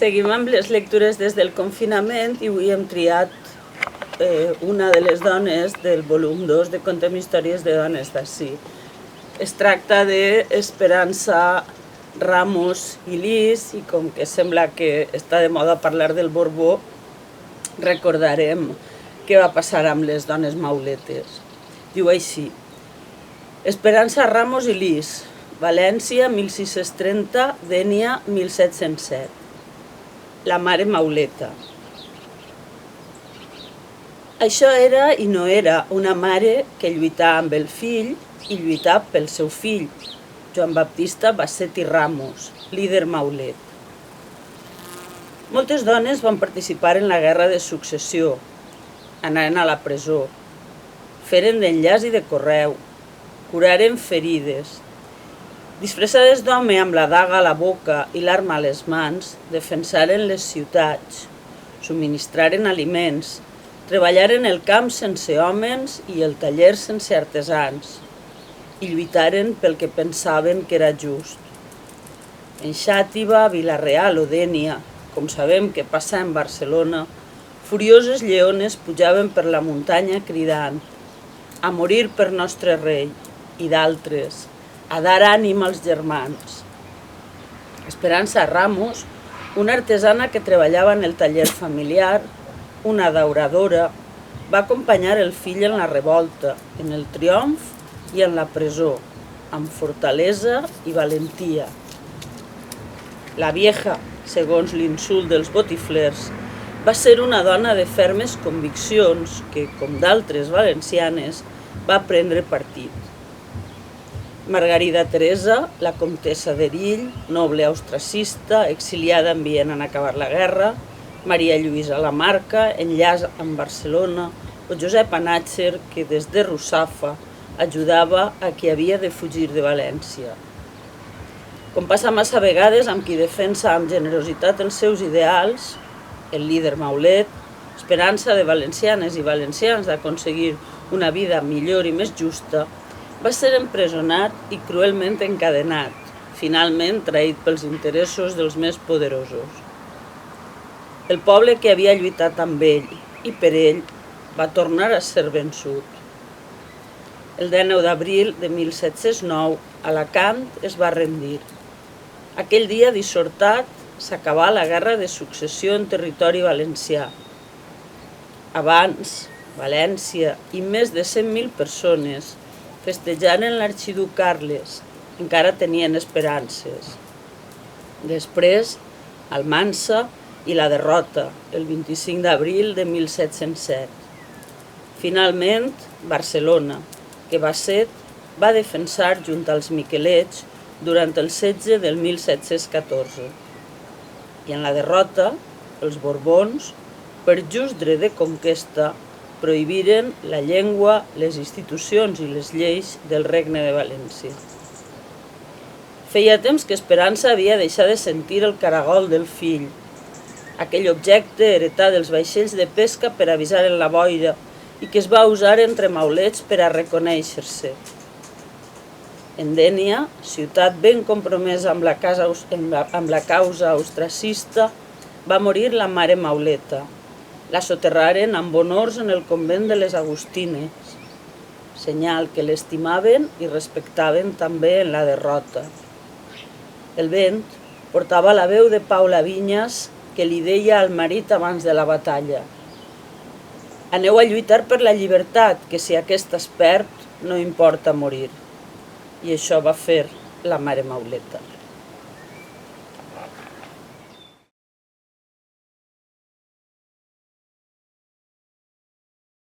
Seguim amb les lectures des del confinament i avui hem triat una de les dones del volum 2 de Contem històries de dones d'ací. Es tracta d'Esperança Ramos i Lis i com que sembla que està de moda parlar del Borbó, recordarem què va passar amb les dones mauletes. Diu així: Esperança Ramos i Lis, València 1630, Dénia 1707. La mare mauleta. Això era i no era una mare que lluitava amb el fill i lluitava pel seu fill, Joan Baptista Basset i Ramos, líder maulet. Moltes dones van participar en la guerra de successió, anaren a la presó, feren d'enllaç i de correu, curaren ferides. Disfressades d'home amb la daga a la boca i l'arma a les mans, defensaren les ciutats, subministraren aliments, treballaren el camp sense homes i el taller sense artesans, i lluitaren pel que pensaven que era just. En Xàtiva, Vila-real o Dénia, com sabem que passa en Barcelona, furioses lleones pujaven per la muntanya cridant «A morir per nostre rei» i d'altres «A dar ànima als germans». Esperança Ramos, una artesana que treballava en el taller familiar, una dauradora, va acompanyar el fill en la revolta, en el triomf i en la presó, amb fortalesa i valentia. La vieja, segons l'insult dels botiflers, va ser una dona de fermes conviccions que, com d'altres valencianes, va prendre partit. Margarida Teresa, la comtessa d'Erill, noble austracista, exiliada en Viena en acabar la guerra, Maria Lluïsa Lamarca, enllaç amb Barcelona, o Josep Anàcher, que des de Russafa ajudava a qui havia de fugir de València. Com passa massa vegades amb qui defensa amb generositat els seus ideals, el líder maulet, esperança de valencianes i valencians d'aconseguir una vida millor i més justa, va ser empresonat i cruelment encadenat, finalment traït pels interessos dels més poderosos. El poble que havia lluitat amb ell i per ell va tornar a ser vençut. El 19 d'abril de 1709, Alacant es va rendir. Aquell dia dissortat s'acabà la guerra de successió en territori valencià. Abans, València i més de 100.000 persones festejaren l'arxiduc Carles, encara tenien esperances. Després, Almansa i la derrota, el 25 d'abril de 1707. Finalment, Barcelona, que Basset va defensar junt als miquelets durant el setge del 1714. I en la derrota, els Borbons, per just dret de conquesta, prohibiren la llengua, les institucions i les lleis del Regne de València. Feia temps que Esperança havia deixat de sentir el caragol del fill, aquell objecte heretat dels vaixells de pesca per avisar en la boira i que es va usar entre maulets per a reconèixer-se. En Dénia, ciutat ben compromesa amb la causa austracista, va morir la mare mauleta. La soterraren amb honors en el convent de les Agustines, senyal que l'estimaven i respectaven també en la derrota. El vent portava la veu de Paula Vinyas, que li deia al marit abans de la batalla: «Aneu a lluitar per la llibertat, que si aquesta es perd, no importa morir». I això va fer la mare mauleta.